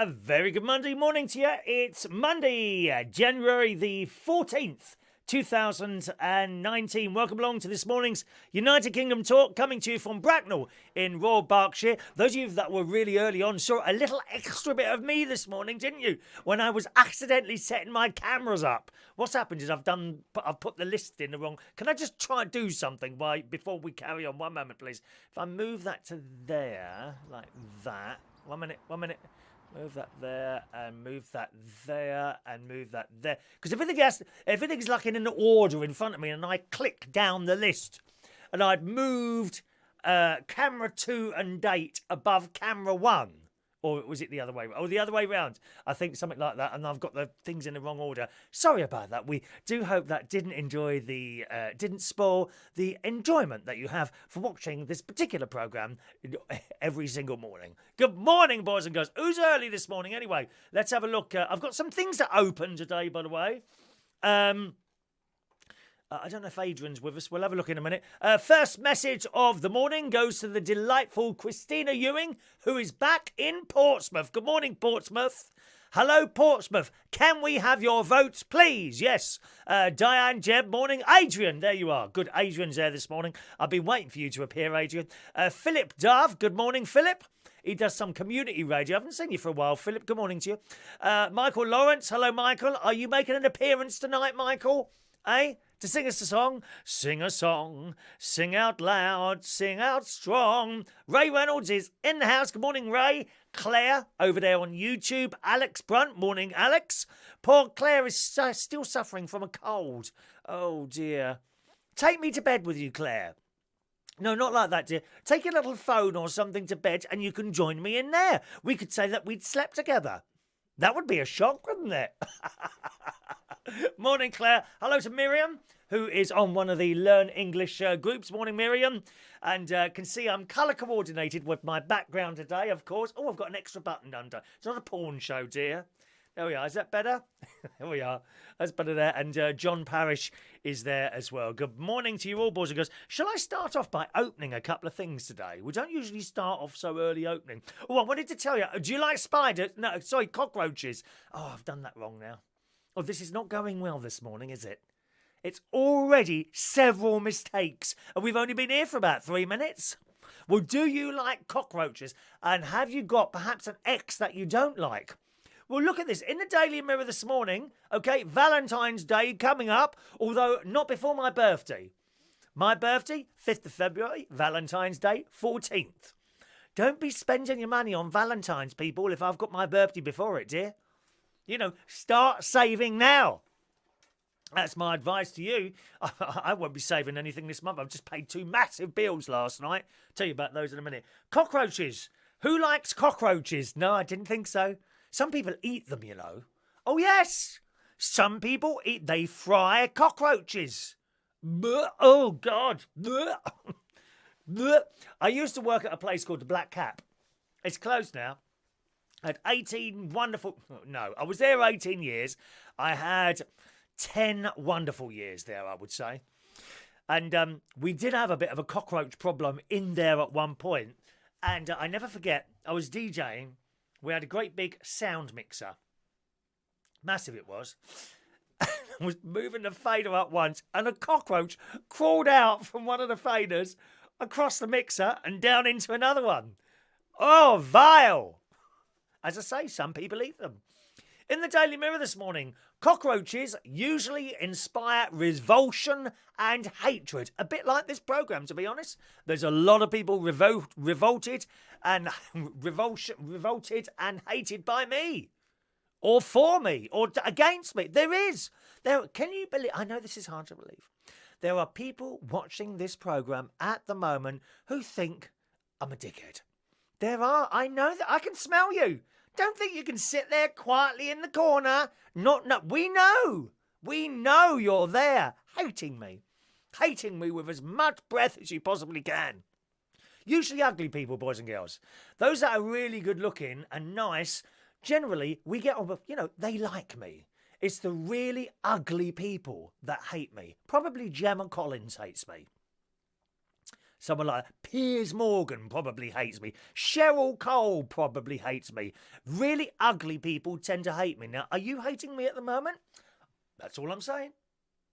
A very good Monday morning to you. It's Monday, January the 14th, 2019. Welcome along to this morning's United Kingdom Talk, coming to you from Bracknell in Royal Berkshire. Those of you that were really early on saw a little extra bit of me this morning, didn't you? When I was accidentally setting my cameras up. What's happened is I've put the list in the wrong. Can I just try and do something before we carry on? One moment, please. If I move that to there, like that. One minute. Move that there, and move that there, and move that there. Because everything's like in an order in front of me, and I click down the list. And I'd moved camera 2 and date above camera 1. Or was it the other way? Oh, the other way round. I think something like that. And I've got the things in the wrong order. Sorry about that. We do hope that didn't spoil the enjoyment that you have for watching this particular programme every single morning. Good morning, boys and girls. Who's early this morning? Anyway, let's have a look. I've got some things that open today, by the way. I don't know if Adrian's with us. We'll have a look in a minute. First message of the morning goes to the delightful Christina Ewing, who is back in Portsmouth. Good morning, Portsmouth. Hello, Portsmouth. Can we have your votes, please? Yes. Diane, Jeb, morning. Adrian, there you are. Good, Adrian's there this morning. I've been waiting for you to appear, Adrian. Philip Dove, good morning, Philip. He does some community radio. I haven't seen you for a while, Philip. Good morning to you. Michael Lawrence, hello, Michael. Are you making an appearance tonight, Michael? Eh? To sing us a song? Sing a song, sing out loud, sing out strong. Ray Reynolds is in the house. Good morning, Ray. Claire, over there on YouTube. Alex Brunt, morning, Alex. Poor Claire is still suffering from a cold. Oh, dear. Take me to bed with you, Claire. No, not like that, dear. Take your little phone or something to bed and you can join me in there. We could say that we'd slept together. That would be a shock, wouldn't it? Morning, Claire. Hello to Miriam, who is on one of the Learn English groups. Morning, Miriam. And can see I'm colour coordinated with my background today, of course. Oh, I've got an extra button under. It's not a porn show, dear. There we are. Is that better? There we are. That's better there. And John Parrish is there as well. Good morning to you all, boys and girls. Shall I start off by opening a couple of things today? We don't usually start off so early opening. Oh, I wanted to tell you. Do you like spiders? No, sorry, cockroaches. Oh, I've done that wrong now. Oh, this is not going well this morning, is it? It's already several mistakes. And we've only been here for about 3 minutes. Well, do you like cockroaches? And have you got perhaps an ex that you don't like? Well, look at this. In the Daily Mirror this morning, okay, Valentine's Day coming up, although not before my birthday. My birthday, 5th of February, Valentine's Day, 14th. Don't be spending your money on Valentine's, people, if I've got my birthday before it, dear. You know, start saving now. That's my advice to you. I won't be saving anything this month. I've just paid 2 massive bills last night. Tell you about those in a minute. Cockroaches. Who likes cockroaches? No, I didn't think so. Some people eat them, you know. Oh, yes. Some people they fry cockroaches. Blech. Oh, God. Blech. Blech. I used to work at a place called the Black Cap. It's closed now. I had 18 wonderful... No, I was there 18 years. I had 10 wonderful years there, I would say. And we did have a bit of a cockroach problem in there at one point. And I never forget, I was DJing. We had a great big sound mixer. Massive it was. I was moving the fader up once and a cockroach crawled out from one of the faders across the mixer and down into another one. Oh, vile. As I say, some people eat them. In the Daily Mirror this morning, cockroaches usually inspire revulsion and hatred. A bit like this programme, to be honest. There's a lot of people revolted and hated by me. Or for me. Or against me. There is. Can you believe... I know this is hard to believe. There are people watching this programme at the moment who think I'm a dickhead. There are. I know that. I can smell you. Don't think you can sit there quietly in the corner. No, we know. We know you're there, hating me with as much breath as you possibly can. Usually ugly people, boys and girls. Those that are really good looking and nice, generally, we get on with, they like me. It's the really ugly people that hate me. Probably Gemma Collins hates me. Someone like Piers Morgan probably hates me. Cheryl Cole probably hates me. Really ugly people tend to hate me. Now, are you hating me at the moment? That's all I'm saying.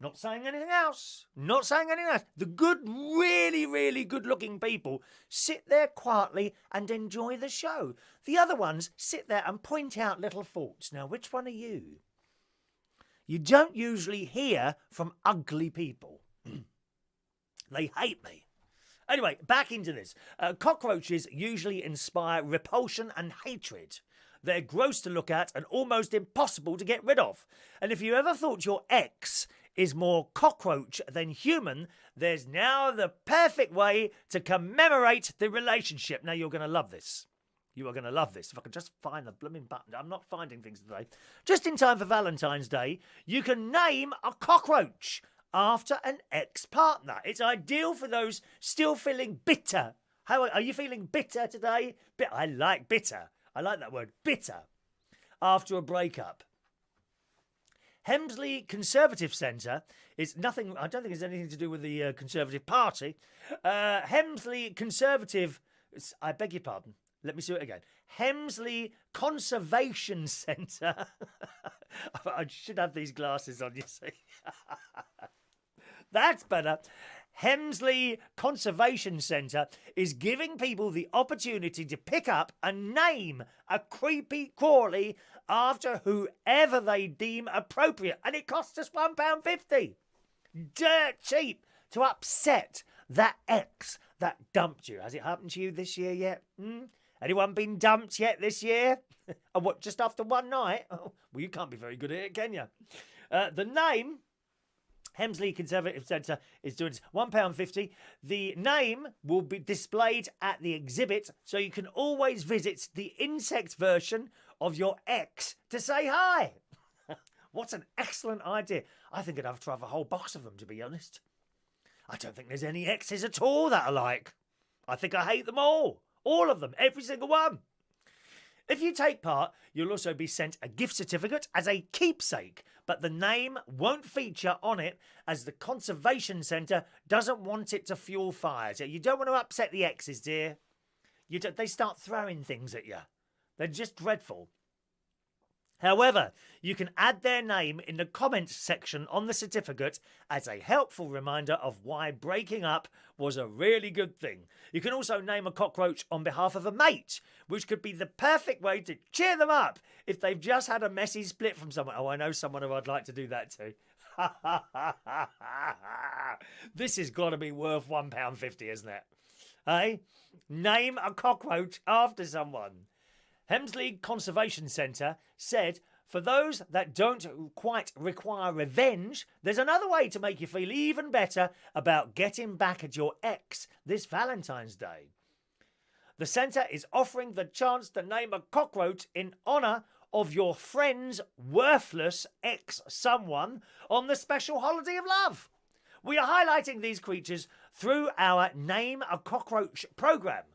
Not saying anything else. Not saying anything else. The good, really, really good-looking people sit there quietly and enjoy the show. The other ones sit there and point out little faults. Now, which one are you? You don't usually hear from ugly people. They hate me. Anyway, back into this. Cockroaches usually inspire repulsion and hatred. They're gross to look at and almost impossible to get rid of. And if you ever thought your ex is more cockroach than human, there's now the perfect way to commemorate the relationship. Now, you're going to love this. You are going to love this. If I can just find the blooming button. I'm not finding things today. Just in time for Valentine's Day, you can name a cockroach after an ex-partner. It's ideal for those still feeling bitter. How are you feeling bitter today? I like bitter. I like that word, bitter. After a breakup. Hemsley Conservative Centre is nothing, I don't think it's anything to do with the Conservative Party. Hemsley Conservative, I beg your pardon, let me see it again. Hemsley Conservation Centre. I should have these glasses on, you see. That's better. Hemsley Conservation Centre is giving people the opportunity to pick up and name a creepy crawly after whoever they deem appropriate. And it costs us £1.50. Dirt cheap to upset that ex that dumped you. Has it happened to you this year yet? Anyone been dumped yet this year? And what, just after one night? Oh, well, you can't be very good at it, can you? The name... Hemsley Conservative Centre is doing £1.50. The name will be displayed at the exhibit, so you can always visit the insect version of your ex to say hi. What an excellent idea. I think I'd have to have a whole box of them, to be honest. I don't think there's any exes at all that I like. I think I hate them all. All of them. Every single one. If you take part, you'll also be sent a gift certificate as a keepsake, but the name won't feature on it as the Conservation Centre doesn't want it to fuel fires. You don't want to upset the exes, dear. They start throwing things at you. They're just dreadful. However, you can add their name in the comments section on the certificate as a helpful reminder of why breaking up was a really good thing. You can also name a cockroach on behalf of a mate, which could be the perfect way to cheer them up if they've just had a messy split from someone. Oh, I know someone who I'd like to do that to. This has got to be worth £1.50, isn't it? Hey? Name a cockroach after someone. Hemsley Conservation Centre said, for those that don't quite require revenge, there's another way to make you feel even better about getting back at your ex this Valentine's Day. The centre is offering the chance to name a cockroach in honour of your friend's worthless ex-someone on the special holiday of love. We are highlighting these creatures through our Name a Cockroach programme.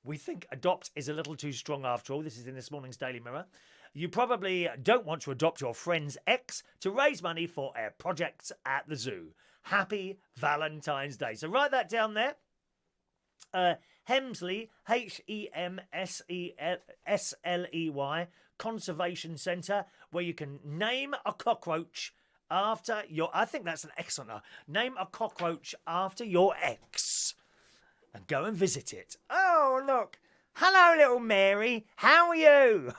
We think adopt is a little too strong after all. This is in this morning's Daily Mirror. You probably don't want to adopt your friend's ex to raise money for our projects at the zoo. Happy Valentine's Day. So write that down there. Hemsley, Hemsley, Conservation Centre, where you can name a cockroach after your... I think that's an excellent... Name a cockroach after your ex. And go and visit it. Oh, look. Hello, little Mary. How are you?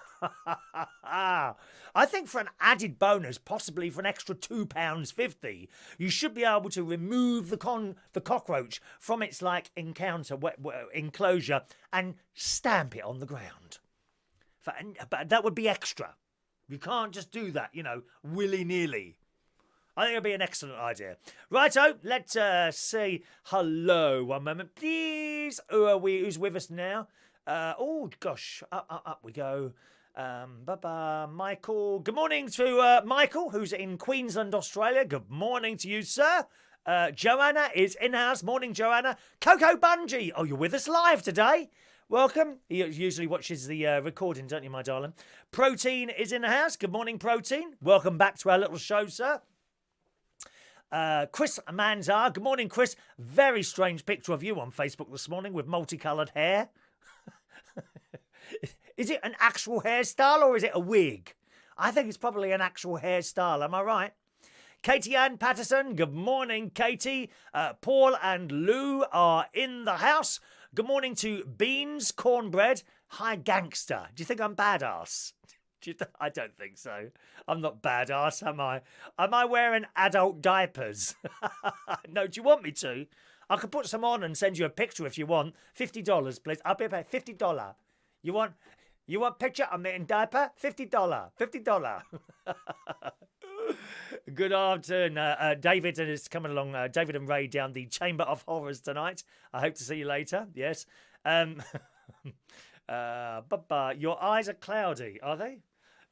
I think for an added bonus, possibly for an extra £2.50, you should be able to remove the cockroach from its enclosure and stamp it on the ground. But that would be extra. You can't just do that, willy-nilly. I think it'll be an excellent idea. Righto, let's say hello. One moment, please. Who's with us now? Oh, gosh. Up we go. Michael. Good morning to Michael, who's in Queensland, Australia. Good morning to you, sir. Joanna is in-house. Morning, Joanna. Coco Bungie. Oh, you're with us live today. Welcome. He usually watches the recording, don't you, my darling? Protein is in the house. Good morning, Protein. Welcome back to our little show, sir. Chris Manzar. Good morning, Chris. Very strange picture of you on Facebook this morning with multicoloured hair. Is it an actual hairstyle or is it a wig? I think it's probably an actual hairstyle. Am I right? Katie Ann Patterson. Good morning, Katie. Paul and Lou are in the house. Good morning to Beans Cornbread. Hi, gangster. Do you think I'm badass? I don't think so. I'm not badass, am I? Am I wearing adult diapers? No, do you want me to? I could put some on and send you a picture if you want. $50, please. I'll pay $50. You want picture of me in diaper? $50. $50. Good afternoon. David is coming along. David and Ray down the Chamber of Horrors tonight. I hope to see you later. Yes. Your eyes are cloudy, are they?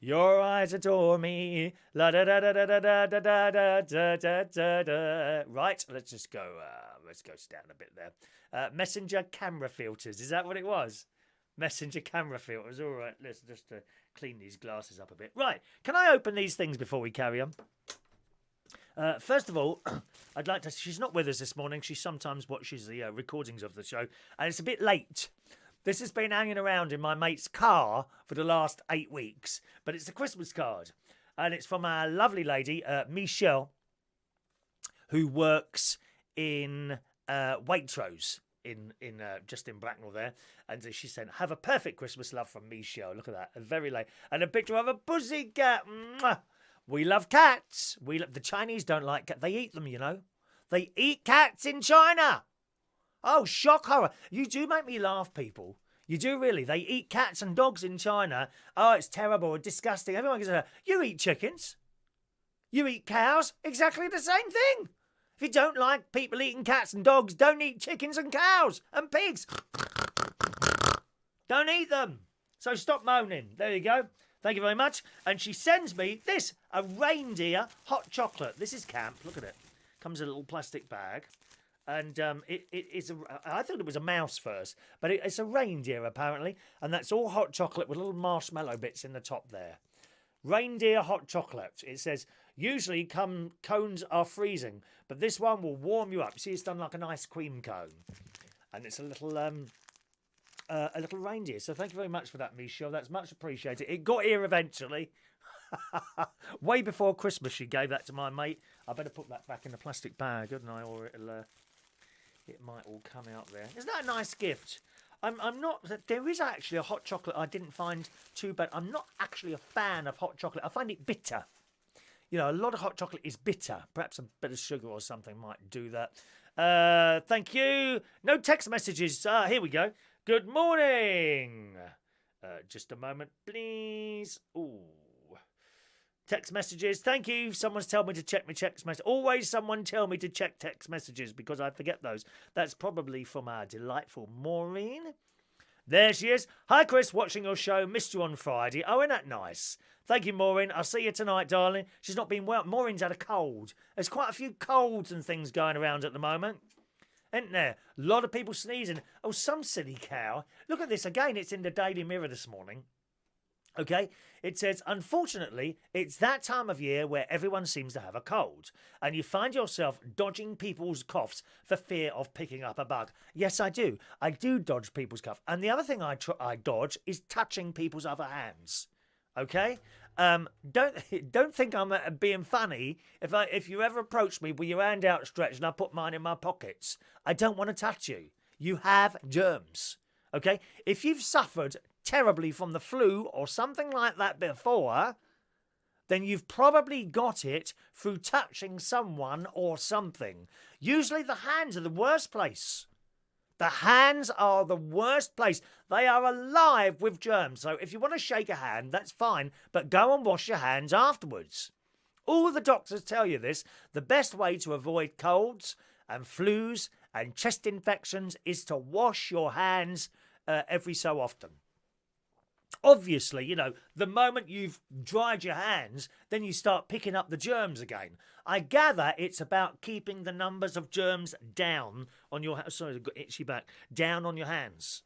Your eyes adore me. La da da da da da da da da da da da da. Right, let's just go. Let's go down a bit there. Messenger camera filters. Is that what it was? Messenger camera filters. All right, let's just clean these glasses up a bit. Right, can I open these things before we carry on? First of all, I'd like to. She's not with us this morning. She sometimes watches the recordings of the show, and it's a bit late. This has been hanging around in my mate's car for the last 8 weeks, but it's a Christmas card, and it's from our lovely lady, Michelle, who works in Waitrose in just in Bracknell there, and she said, "Have a perfect Christmas, love from Michelle." Look at that, very late, and a picture of a pussycat. Mwah! We love cats. The Chinese don't like cats. They eat them, you know. They eat cats in China. Oh, shock horror. You do make me laugh, people. You do really. They eat cats and dogs in China. Oh, it's terrible and disgusting. Everyone goes, you eat chickens. You eat cows. Exactly the same thing. If you don't like people eating cats and dogs, don't eat chickens and cows and pigs. Don't eat them. So stop moaning. There you go. Thank you very much. And she sends me this, a reindeer hot chocolate. This is camp. Look at it. Comes in a little plastic bag. And I thought it was a mouse first, but it's a reindeer apparently, and that's all hot chocolate with little marshmallow bits in the top there. Reindeer hot chocolate. It says usually cones are freezing, but this one will warm you up. See, it's done like an ice cream cone, and it's a little reindeer. So thank you very much for that, Michelle. That's much appreciated. It got here eventually. Way before Christmas, she gave that to my mate. I better put that back in the plastic bag, hadn't I, or it might all come out there. Isn't that a nice gift? I'm not. There is actually a hot chocolate I didn't find too bad. I'm not actually a fan of hot chocolate. I find it bitter. You know, a lot of hot chocolate is bitter. Perhaps a bit of sugar or something might do that. Thank you. No text messages. Here we go. Good morning. Just a moment, please. Ooh. Text messages. Thank you. Someone's told me to check my text messages. Always someone tell me to check text messages because I forget those. That's probably from our delightful Maureen. There she is. Hi, Chris. Watching your show. Missed you on Friday. Oh, isn't that nice? Thank you, Maureen. I'll see you tonight, darling. She's not been well. Maureen's had a cold. There's quite a few colds and things going around at the moment. Isn't there? A lot of people sneezing. Oh, some silly cow. Look at this again. It's in the Daily Mirror this morning. Okay, it says, unfortunately, it's that time of year where everyone seems to have a cold, and you find yourself dodging people's coughs for fear of picking up a bug. Yes, I do. I do dodge people's cough. And the other thing I dodge is touching people's other hands. Okay? Don't think I'm being funny. If you ever approach me with your hand outstretched and I put mine in my pockets, I don't want to touch you. You have germs. Okay? If you've suffered terribly from the flu or something like that before, then you've probably got it through touching someone or something. Usually the hands are the worst place. The hands are the worst place. They are alive with germs. So if you want to shake a hand, that's fine, but go and wash your hands afterwards. All the doctors tell you this. The best way to avoid colds and flus and chest infections is to wash your hands every so often. Obviously, you know, the moment you've dried your hands, then you start picking up the germs again. I gather it's about keeping the numbers of germs down on your... Sorry, I've got itchy back. Down on your hands.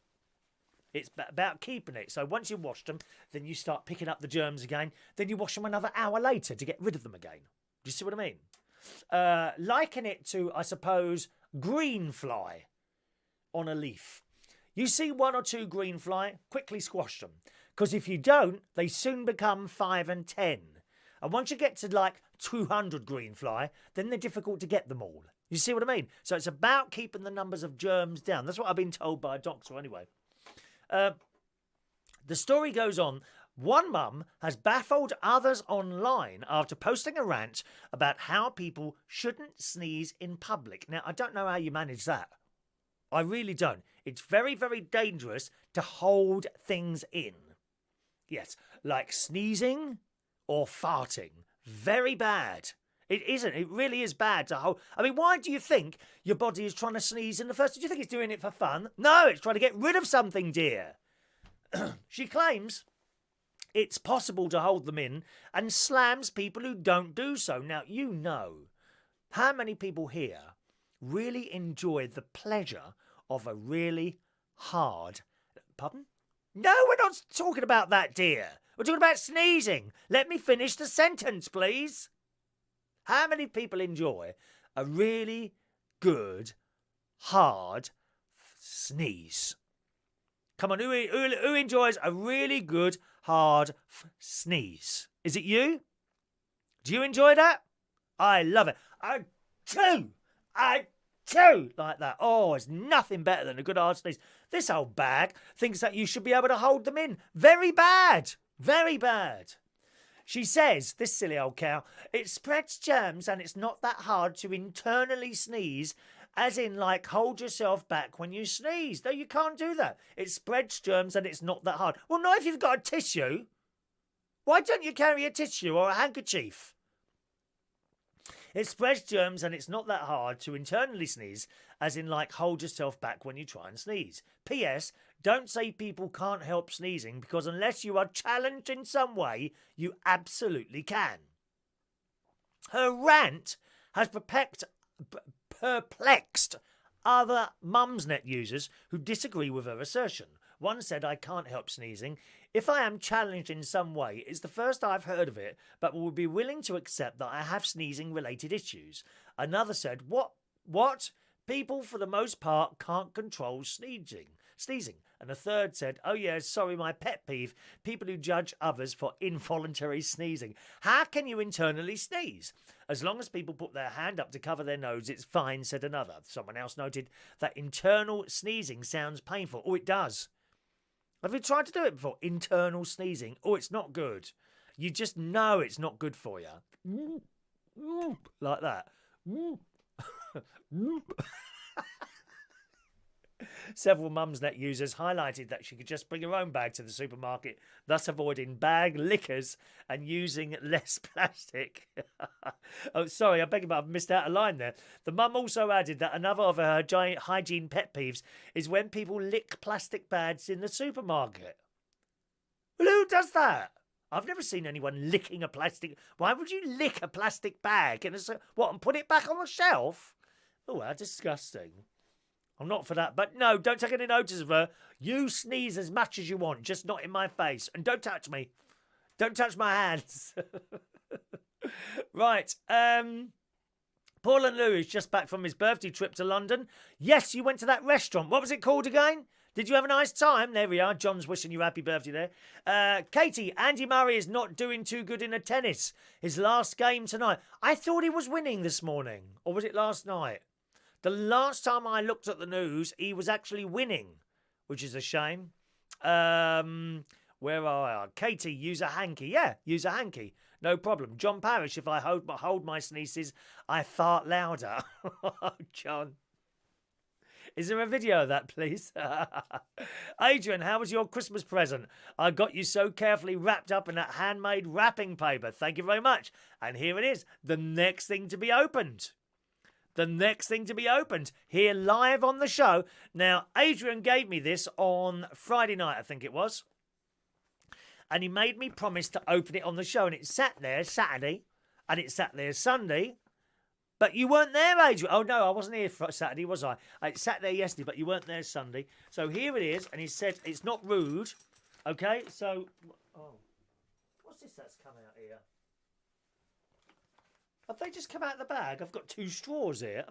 It's about keeping it. So once you've washed them, then you start picking up the germs again. Then you wash them another hour later to get rid of them again. Do you see what I mean? liken it to, I suppose, green fly on a leaf. You see 1 or 2 green fly, quickly squash them. Because if you don't, they soon become 5 and 10. And once you get to like 200 green fly, then they're difficult to get them all. You see what I mean? So it's about keeping the numbers of germs down. That's what I've been told by a doctor anyway. The story goes on. One mum has baffled others online after posting a rant about how people shouldn't sneeze in public. Now, I don't know how you manage that. I really don't. It's very, very dangerous to hold things in. Yes, like sneezing or farting. Very bad. It isn't. It really is bad to hold. I mean, why do you think your body is trying to sneeze in the first? Do you think it's doing it for fun? No, it's trying to get rid of something, dear. She claims it's possible to hold them in and slams people who don't do so. Now, you know how many people here really enjoy the pleasure of a really hard... Pardon? No, we're not talking about that, dear. We're talking about sneezing. Let me finish the sentence, please. How many people enjoy a really good, hard sneeze? Come on, who enjoys a really good, hard sneeze? Is it you? Do you enjoy that? I love it. I do. Like that. Oh, it's nothing better than a good hard sneeze. This old bag thinks that you should be able to hold them in. Very bad. Very bad. She says, this silly old cow, it spreads germs and it's not that hard to internally sneeze, as in like hold yourself back when you sneeze. No, you can't do that. It spreads germs and it's not that hard. Well, not if you've got a tissue. Why don't you carry a tissue or a handkerchief? It spreads germs and it's not that hard to internally sneeze, as in like hold yourself back when you try and sneeze. P.S. Don't say people can't help sneezing, because unless you are challenged in some way, you absolutely can. Her rant has perplexed other Mumsnet users who disagree with her assertion. One said, I can't help sneezing. If I am challenged in some way, it's the first I've heard of it, but will be willing to accept that I have sneezing-related issues. Another said, What? People, for the most part, can't control sneezing. And a third said, oh yeah, sorry, my pet peeve, people who judge others for involuntary sneezing. How can you internally sneeze? As long as people put their hand up to cover their nose, it's fine, said another. Someone else noted that internal sneezing sounds painful. Oh, it does. Have you tried to do it before? Internal sneezing. Oh, it's not good. You just know it's not good for you. Like that. Several Mumsnet users highlighted that she could just bring her own bag to the supermarket, thus avoiding bag lickers and using less plastic. Oh, sorry, I beg your pardon, I've missed out a line there. The mum also added that another of her giant hygiene pet peeves is when people lick plastic bags in the supermarket. Well, who does that? I've never seen anyone licking a plastic... Why would you lick a plastic bag? What, and put it back on the shelf? Oh, how disgusting. I'm not for that. But no, don't take any notice of her. You sneeze as much as you want, just not in my face. And don't touch me. Don't touch my hands. Right. Paul and Lou is just back from his birthday trip to London. Yes, you went to that restaurant. What was it called again? Did you have a nice time? There we are. John's wishing you happy birthday there. Katie, Andy Murray is not doing too good in the tennis. His last game tonight. I thought he was winning this morning. Or was it last night? The last time I looked at the news, he was actually winning, which is a shame. Where are I? Katie, use a hanky. Yeah, use a hanky. No problem. John Parrish, if I hold my sneezes, I fart louder. John. Is there a video of that, please? Adrian, how was your Christmas present? I got you so carefully wrapped up in that handmade wrapping paper. Thank you very much. And here it is, the next thing to be opened. The next thing to be opened here live on the show. Now, Adrian gave me this on Friday night, I think it was. And he made me promise to open it on the show. And it sat there Saturday. And it sat there Sunday. But you weren't there, Adrian. Oh, no, I wasn't here for Saturday, was I? I sat there yesterday, but you weren't there Sunday. So here it is. And he said it's not rude. Okay, so... Oh. What's this that's come out here? Have they just come out of the bag? I've got 2 straws here.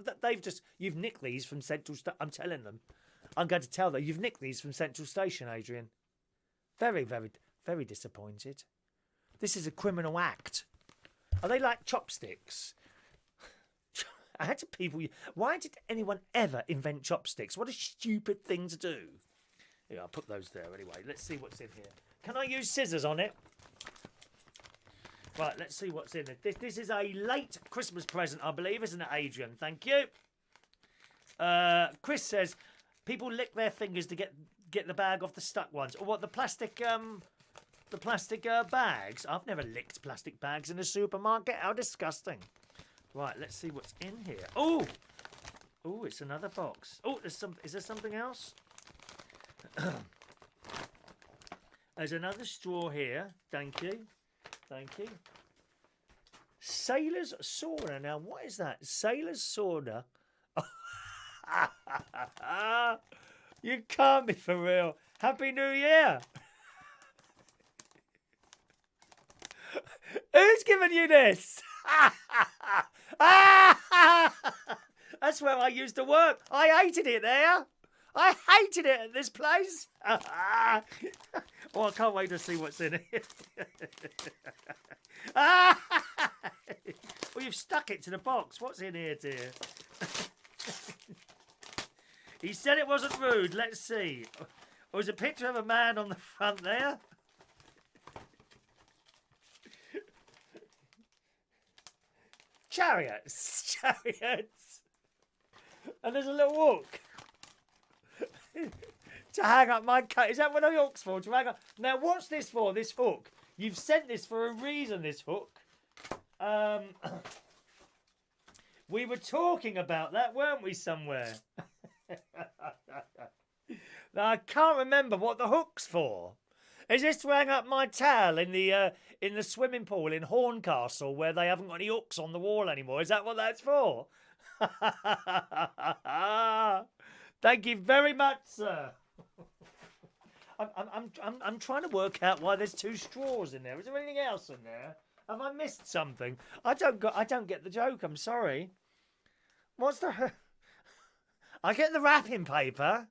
You've nicked these from Central Station. I'm telling them. I'm going to tell them. You've nicked these from Central Station, Adrian. Very, very, very disappointed. This is a criminal act. Are they like chopsticks? Why did anyone ever invent chopsticks? What a stupid thing to do. Yeah, I'll put those there anyway. Let's see what's in here. Can I use scissors on it? Right, let's see what's in it. This is a late Christmas present, I believe, isn't it, Adrian? Thank you. Chris says people lick their fingers to get the bag off the stuck ones. Or what, the plastic bags? I've never licked plastic bags in a supermarket. How disgusting. Right, let's see what's in here. Oh, it's another box. Oh, is there something else? There's another straw here. Thank you. Thank you. Sailor's sauna. Now, what is that? Sailor's sauna. You can't be for real. Happy New Year. Who's given you this? That's where I used to work. I hated it there. I hated it at this place. Oh, I can't wait to see what's in it. Well, you've stuck it to the box. What's in here, dear? He said it wasn't rude. Let's see. There's a picture of a man on the front there. Chariots. And there's a little hook. To hang up my coat. Is that what the hook's for? To hang up. Now, what's this for, this hook? You've sent this for a reason, this hook. We were talking about that, weren't we, somewhere? Now, I can't remember what the hook's for. Is this to hang up my towel in the swimming pool in Horncastle where they haven't got any hooks on the wall anymore? Is that what that's for? Thank you very much, sir. I'm trying to work out why there's 2 straws in there. Is there anything else in there? Have I missed something? I don't get the joke. I'm sorry. What's the? I get the wrapping paper.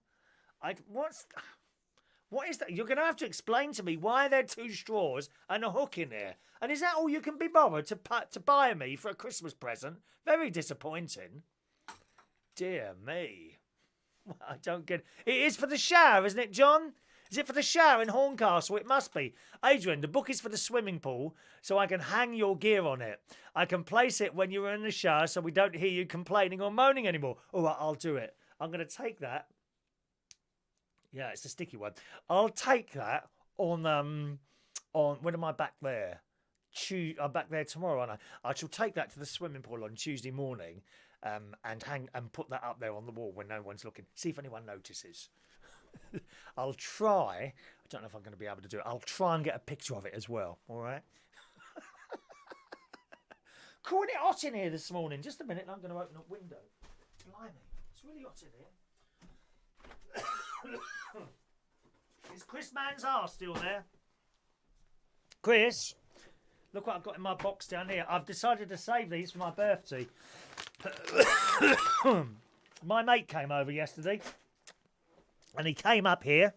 What is that? You're going to have to explain to me why there are 2 straws and a hook in there. And is that all you can be bothered to buy me for a Christmas present? Very disappointing. Dear me. I don't get it. It is for the shower, isn't it, John? Is it for the shower in Horncastle? It must be. Adrian, the book is for the swimming pool, so I can hang your gear on it. I can place it when you're in the shower so we don't hear you complaining or moaning anymore. All right, I'll do it. I'm going to take that. Yeah, it's a sticky one. I'll take that on when am I back there? I'm back there tomorrow, aren't I? I shall take that to the swimming pool on Tuesday morning, and put that up there on the wall when no one's looking. See if anyone notices. I'll try. I don't know if I'm going to be able to do it. I'll try and get a picture of it as well. All right. Calling it hot in here this morning. Just a minute, and I'm going to open a window. Blimey, it's really hot in here. Is Chris Mann's arse still there? Chris, look what I've got in my box down here. I've decided to save these for my birthday. My mate came over yesterday, and he came up here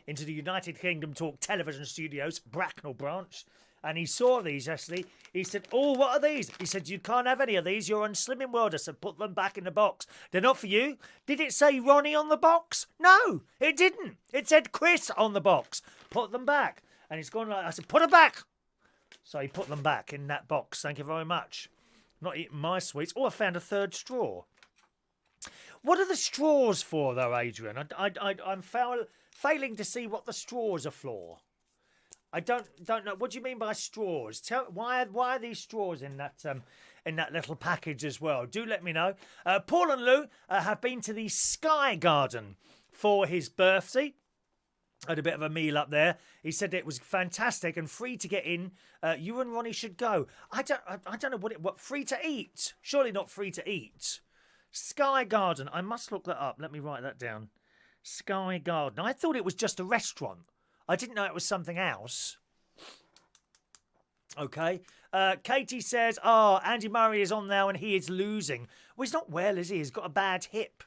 into the United Kingdom Talk television studios, Bracknell branch, and he saw these yesterday. He said, "Oh, what are these?" He said, "You can't have any of these. You're on Slimming World." I said, "Put them back in the box. They're not for you." Did it say Ronnie on the box? No, it didn't. It said Chris on the box. Put them back. And he's gone like, I said, "Put them back." So he put them back in that box. Thank you very much. Not eating my sweets. Oh, I found a 3rd straw. What are the straws for, though, Adrian? I'm failing to see what the straws are for. I don't know. What do you mean by straws? Why are these straws in that little package as well? Do let me know. Paul and Lou have been to the Sky Garden for his birthday. Had a bit of a meal up there. He said it was fantastic and free to get in. You and Ronnie should go. I don't know what free to eat. Surely not free to eat. Sky Garden. I must look that up. Let me write that down. Sky Garden. I thought it was just a restaurant. I didn't know it was something else. Okay. Katie says, oh, Andy Murray is on now and he is losing. Well, he's not well, is he? He's got a bad hip,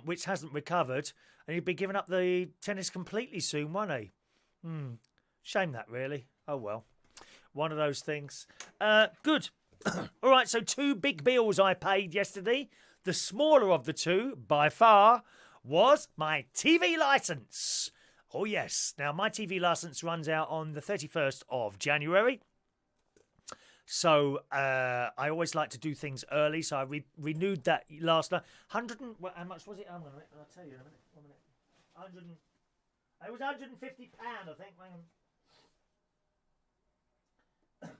which hasn't recovered. And he'll be giving up the tennis completely soon, won't he? Shame that, really. Oh, well. One of those things. Good. All right, so 2 big bills I paid yesterday. The smaller of the 2, by far, was my TV licence. Oh, yes. Now, my TV licence runs out on the 31st of January. So I always like to do things early. So I renewed that last night. How much was it? I'll tell you in a minute. 1 minute. It was £150, I think.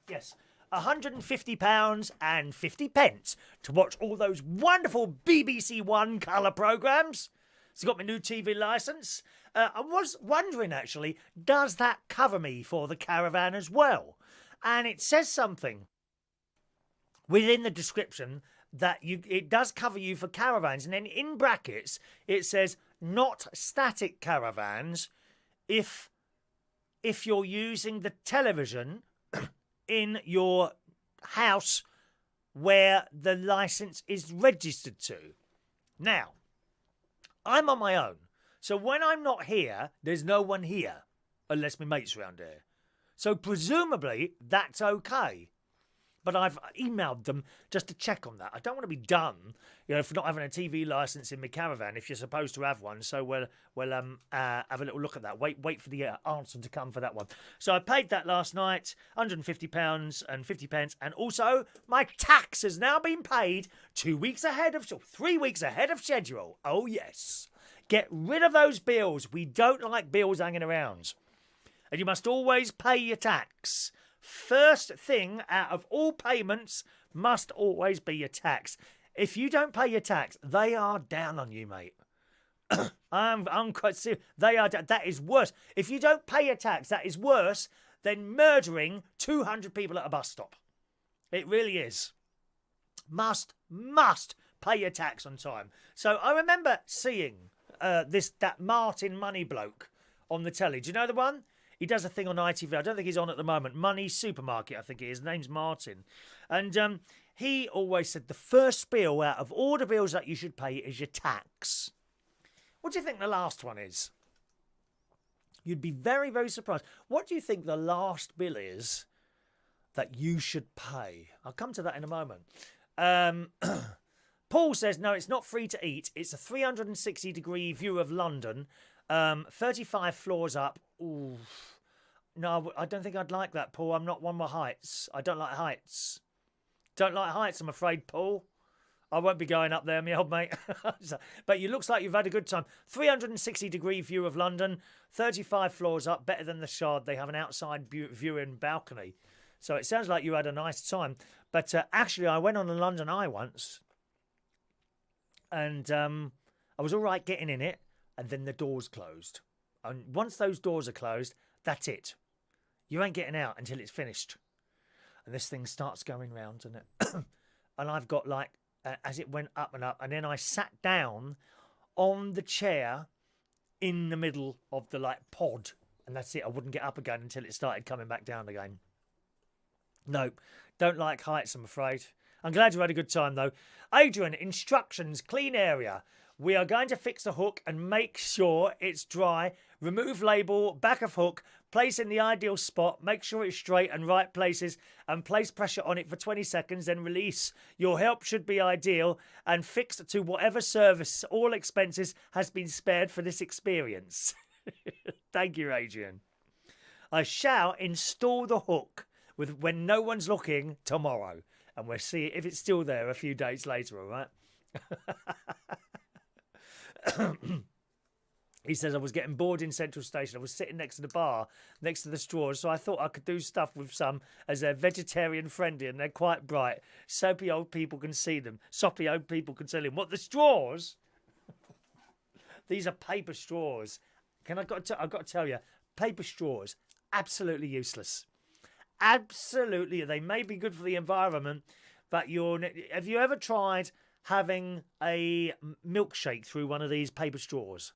Yes. £150 and 50 pence to watch all those wonderful BBC One colour programmes. So got my new TV licence. I was wondering, actually, does that cover me for the caravan as well? And it says something within the description that it does cover you for caravans. And then in brackets, it says not static caravans if you're using the television in your house where the licence is registered to. Now, I'm on my own. So when I'm not here, there's no one here. Unless my mate's around here. So presumably, that's okay. But I've emailed them just to check on that. I don't want to be done, for not having a TV licence in my caravan if you're supposed to have one. So we'll have a little look at that. Wait for the answer to come for that one. So I paid that last night, £150 and 50 pence. And also, my tax has now been paid 3 weeks ahead of schedule. Oh, yes. Get rid of those bills. We don't like bills hanging around. And you must always pay your tax. First thing out of all payments must always be your tax. If you don't pay your tax, they are down on you, mate. I'm quite serious. That is worse. If you don't pay your tax, that is worse than murdering 200 people at a bus stop. It really is. Must pay your tax on time. So I remember seeing that Martin Money bloke on the telly. Do you know the one? He does a thing on ITV. I don't think he's on at the moment. Money Supermarket, I think it is. His name's Martin. And he always said the first bill out of all the bills that you should pay is your tax. What do you think the last one is? You'd be very, very surprised. What do you think the last bill is that you should pay? I'll come to that in a moment. Paul says, no, it's not free to eat. It's a 360-degree view of London. 35 floors up. Ooh. No, I don't think I'd like that, Paul. I'm not one with heights. I don't like heights. Don't like heights, I'm afraid, Paul. I won't be going up there, my old mate. But it looks like you've had a good time. 360-degree view of London. 35 floors up. Better than the Shard. They have an outside viewing balcony. So it sounds like you had a nice time. But actually, I went on the London Eye once. And I was all right getting in it. And then the doors closed. And once those doors are closed, that's it. You ain't getting out until it's finished. And this thing starts going round, and and I've got as it went up and up, and then I sat down on the chair in the middle of the pod, and that's it. I wouldn't get up again until it started coming back down again. Nope, don't like heights, I'm afraid. I'm glad you had a good time though. Adrian, instructions, clean area. We are going to fix the hook and make sure it's dry. Remove label, back of hook, place in the ideal spot, make sure it's straight and right places, and place pressure on it for 20 seconds, then release. Your help should be ideal and fixed to whatever service. All expenses has been spared for this experience. Thank you, Adrian. I shall install the hook when no one's looking tomorrow, and we'll see if it's still there a few days later, all right? He says, I was getting bored in Central Station. I was sitting next to the bar, next to the straws, so I thought I could do stuff with some as they're vegetarian friendly and they're quite bright. Soapy old people can see them. Soppy old people can see them. What, the straws? These are paper straws. I've got to tell you, paper straws, absolutely useless. Absolutely. They may be good for the environment, but have you ever tried having a milkshake through one of these paper straws?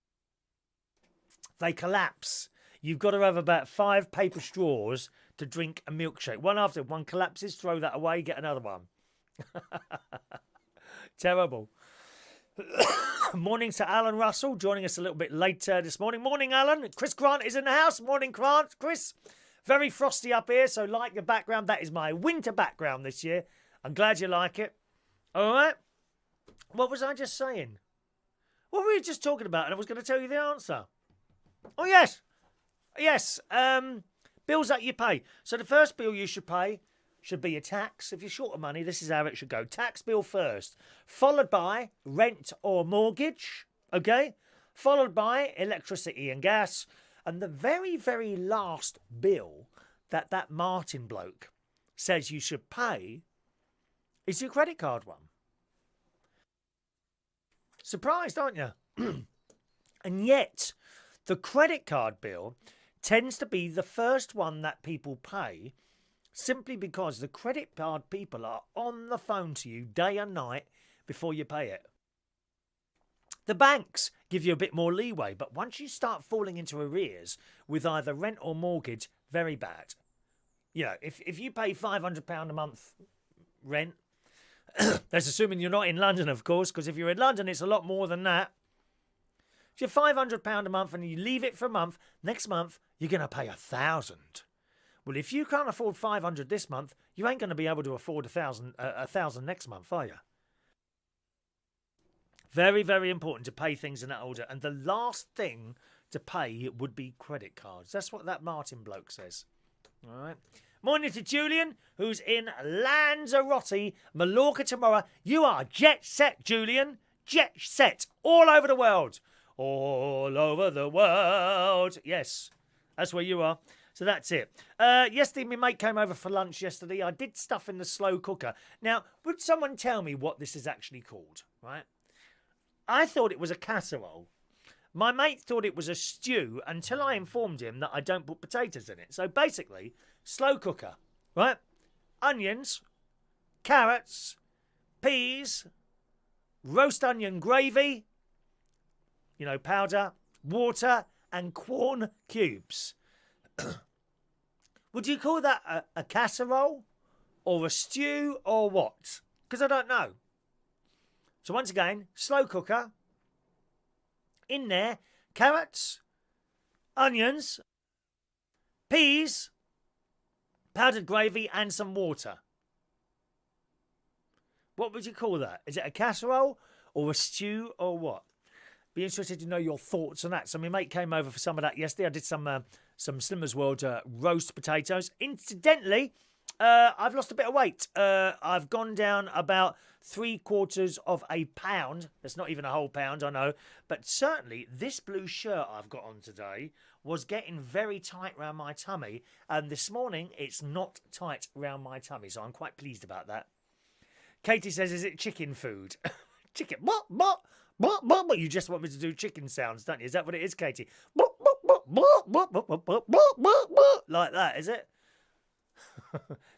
They collapse. You've got to have about 5 paper straws to drink a milkshake. One after one collapses, throw that away, get another one. Terrible. Morning to Alan Russell, joining us a little bit later this morning. Morning, Alan. Chris Grant is in the house. Morning, Grant. Chris, very frosty up here, so like the background. That is my winter background this year. I'm glad you like it. All right. What was I just saying? What were we just talking about? And I was going to tell you the answer. Oh, yes. Yes. Bills that you pay. So the first bill you should pay should be a tax. If you're short of money, this is how it should go. Tax bill first, followed by rent or mortgage, okay? Followed by electricity and gas. And the very, very last bill that Martin bloke says you should pay is your credit card one. Surprised, aren't you? And yet, the credit card bill tends to be the first one that people pay, simply because the credit card people are on the phone to you day and night before you pay it. The banks give you a bit more leeway, but once you start falling into arrears with either rent or mortgage, very bad. You know, if you pay £500 a month rent, that's assuming you're not in London, of course, because if you're in London, it's a lot more than that. If you're £500 a month and you leave it for a month, next month, you're going to pay £1,000. Well, if you can't afford £500 this month, you ain't going to be able to afford £1,000 next month, are you? Very, very important to pay things in that order. And the last thing to pay would be credit cards. That's what that Martin bloke says. All right. Morning to Julian, who's in Lanzarote, Mallorca tomorrow. You are jet set, Julian. Jet set. All over the world. All over the world. Yes, that's where you are. So that's it. Yesterday, my mate came over for lunch yesterday. I did stuff in the slow cooker. Now, would someone tell me what this is actually called, right? I thought it was a casserole. My mate thought it was a stew until I informed him that I don't put potatoes in it. So basically, slow cooker, right? Onions, carrots, peas, roast onion gravy, powder, water, and corn cubes. Would you call that a casserole or a stew or what? Because I don't know. So once again, slow cooker. In there, carrots, onions, peas, powdered gravy, and some water. What would you call that? Is it a casserole or a stew or what? Be interested to know your thoughts on that. So my mate came over for some of that yesterday. I did some Slimmer's World roast potatoes. Incidentally, I've lost a bit of weight. I've gone down about 3/4 pound. That's not even a whole pound, I know. But certainly, this blue shirt I've got on today was getting very tight around my tummy. And this morning, it's not tight around my tummy. So I'm quite pleased about that. Katie says, is it chicken food? Chicken. What? You just want me to do chicken sounds, don't you? Is that what it is, Katie? Like that, is it?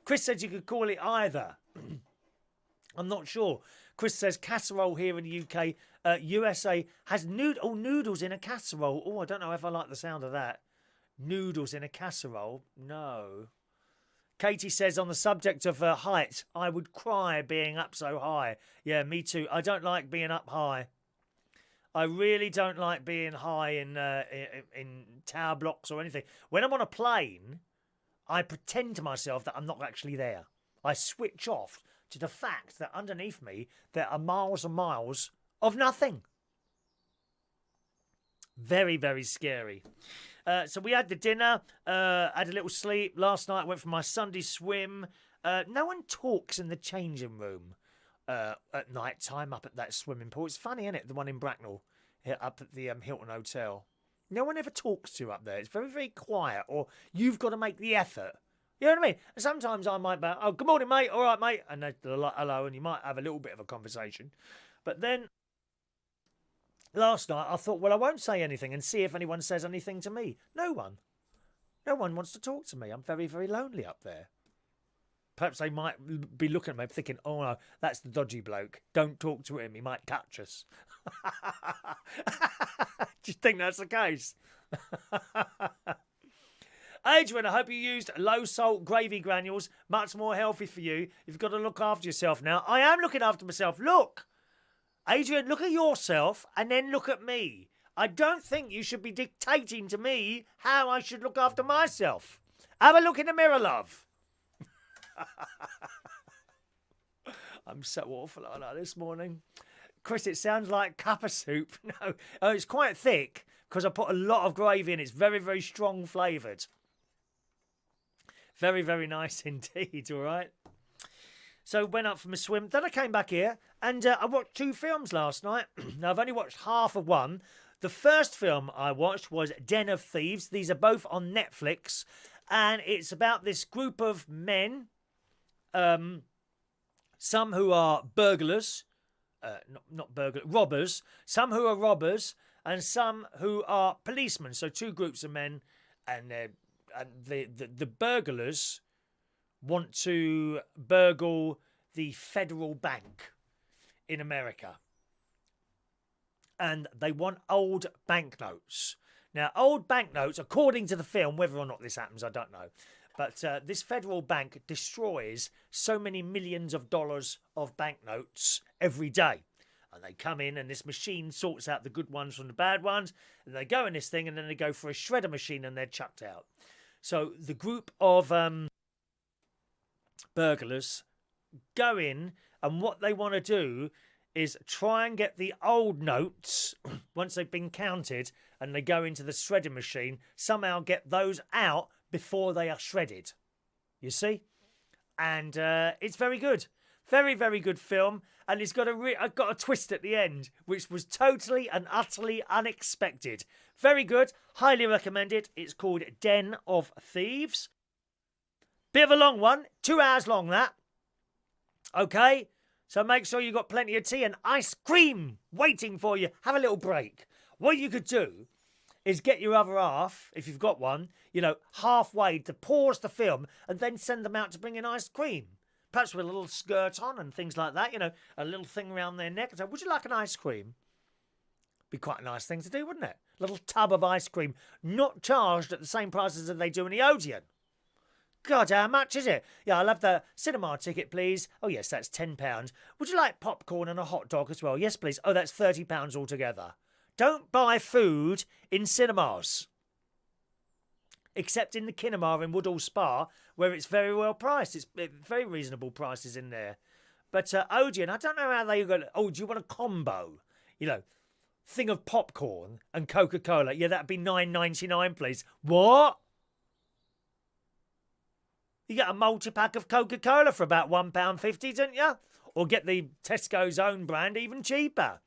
Chris said you could call it either. I'm not sure. Chris says casserole here in the UK. USA has noodles in a casserole. Oh, I don't know if I like the sound of that. Noodles in a casserole? No. Katie says on the subject of height, I would cry being up so high. Yeah, me too. I don't like being up high. I really don't like being high in tower blocks or anything. When I'm on a plane, I pretend to myself that I'm not actually there. I switch off to the fact that underneath me there are miles and miles of nothing. Very, very scary. So we had the dinner, had a little sleep. Last night I went for my Sunday swim. No one talks in the changing room at night time up at that swimming pool. It's funny, isn't it? The one in Bracknell, up at the Hilton Hotel. No one ever talks to you up there. It's very, very quiet, or you've got to make the effort. You know what I mean? And sometimes I might be, oh, good morning, mate. All right, mate. And they're like, hello, and you might have a little bit of a conversation. But then last night I thought, well, I won't say anything and see if anyone says anything to me. No one. No one wants to talk to me. I'm very, very lonely up there. Perhaps they might be looking at me thinking, oh, no, that's the dodgy bloke. Don't talk to him. He might catch us. Do you think that's the case? Adrian, I hope you used low-salt gravy granules. Much more healthy for you. You've got to look after yourself now. I am looking after myself. Look. Adrian, look at yourself and then look at me. I don't think you should be dictating to me how I should look after myself. Have a look in the mirror, love. I'm so awful like that this morning. Chris, it sounds like cuppa soup. No, it's quite thick because I put a lot of gravy in. It's very, very strong flavoured. Very, very nice indeed, all right? So went up for my swim. Then I came back here and I watched 2 films last night. Now, I've only watched half of one. The first film I watched was Den of Thieves. These are both on Netflix. And it's about this group of men, some who are burglars, robbers, some who are robbers, and some who are policemen. So 2 groups of men, and the burglars want to burgle the Federal Bank in America. And they want old banknotes. Now, old banknotes, according to the film, whether or not this happens, I don't know. But this Federal Bank destroys so many millions of dollars of banknotes every day. And they come in and this machine sorts out the good ones from the bad ones. And they go in this thing and then they go for a shredder machine and they're chucked out. So the group of burglars go in, and what they want to do is try and get the old notes once they've been counted and they go into the shredding machine, somehow get those out before they are shredded. You see? And it's very good. Very, very good film. And it's got a twist at the end, which was totally and utterly unexpected. Very good. Highly recommended. It's called Den of Thieves. Bit of a long one. 2 hours long, that. Okay? So make sure you've got plenty of tea and ice cream waiting for you. Have a little break. What you could do is get your other half, if you've got one, halfway to pause the film and then send them out to bring in ice cream. Perhaps with a little skirt on and things like that, a little thing around their neck. And say, would you like an ice cream? Be quite a nice thing to do, wouldn't it? A little tub of ice cream, not charged at the same prices as they do in the Odeon. God, how much is it? Yeah, I'll have the cinema ticket, please. Oh, yes, that's £10. Would you like popcorn and a hot dog as well? Yes, please. Oh, that's £30 altogether. Don't buy food in cinemas. Except in the Kinema in Woodhall Spa, where it's very well priced. It's very reasonable prices in there. But Odeon, I don't know how they go. Oh, do you want a combo? Thing of popcorn and Coca-Cola. Yeah, that'd be $9.99, please. What? You get a multi-pack of Coca-Cola for about £1.50, don't you? Or get the Tesco's own brand even cheaper.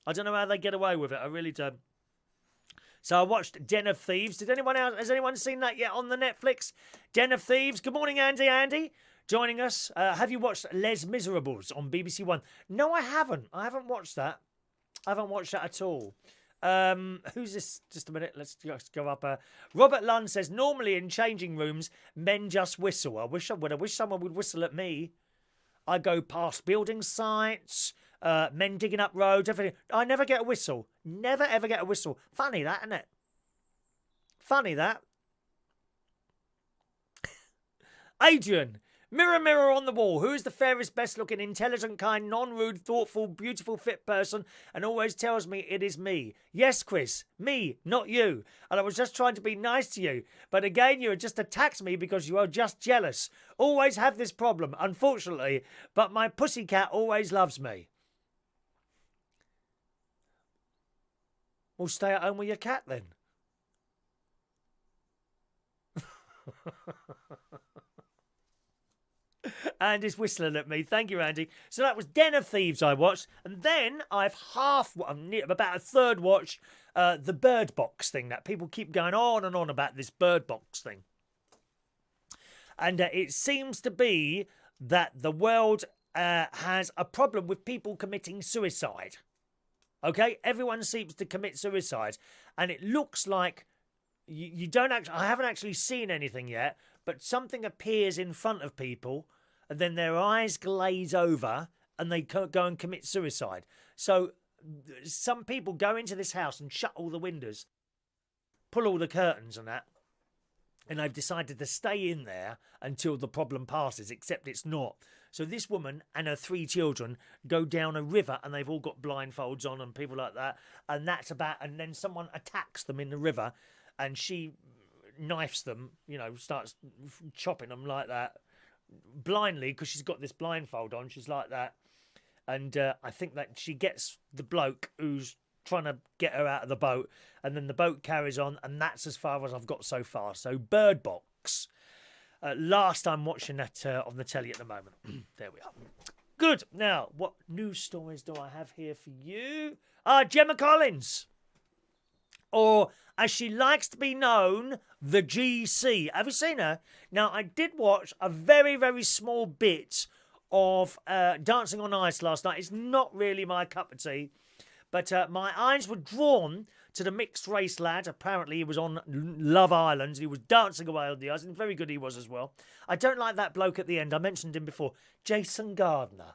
I don't know how they get away with it. I really don't. So I watched Den of Thieves. Has anyone seen that yet on the Netflix? Den of Thieves. Good morning, Andy. Andy, joining us. Have you watched Les Miserables on BBC One? No, I haven't. I haven't watched that. I haven't watched that at all. Who's this? Just a minute. Let's go up. Robert Lund says, normally in changing rooms, men just whistle. I wish someone would whistle at me. I go past building sites, men digging up roads, everything. I never get a whistle. Never, ever get a whistle. Funny that, isn't it? Funny that. Adrian, mirror, mirror on the wall. Who is the fairest, best-looking, intelligent, kind, non-rude, thoughtful, beautiful, fit person and always tells me it is me? Yes, Chris. Me, not you. And I was just trying to be nice to you. But again, you have just attacked me because you are just jealous. Always have this problem, unfortunately. But my pussycat always loves me. Well, stay at home with your cat then. Andy's whistling at me. Thank you, Andy. So that was Den of Thieves I watched. And then I'm about a third watched the Bird Box thing that people keep going on and on about, this Bird Box thing. And it seems to be that the world has a problem with people committing suicide. Okay? Everyone seems to commit suicide. And it looks like you don't actually... I haven't actually seen anything yet, but something appears in front of people and then their eyes glaze over and they go and commit suicide. So some people go into this house and shut all the windows, pull all the curtains and that, And they've decided to stay in there until the problem passes, except it's not. So this woman and her 3 children go down a river, and they've all got blindfolds on and people like that. And that's about, and then someone attacks them in the river, and she knifes them, you know, starts chopping them like that, blindly, because she's got this blindfold on. She's like that. And I think that she gets the bloke who's trying to get her out of the boat, and then the boat carries on, and that's as far as I've got so far. So Bird Box. Last I'm watching that on the telly at the moment. There we are. Good. Now, what news stories do I have here for you? Gemma Collins. Or, as she likes to be known, the GC. Have you seen her? Now, I did watch a very, very small bit of Dancing on Ice last night. It's not really my cup of tea. But my eyes were drawn to the mixed race lad. Apparently he was on Love Island. He was dancing away on the ice, and very good he was as well. I don't like that bloke at the end. I mentioned him before. Jason Gardner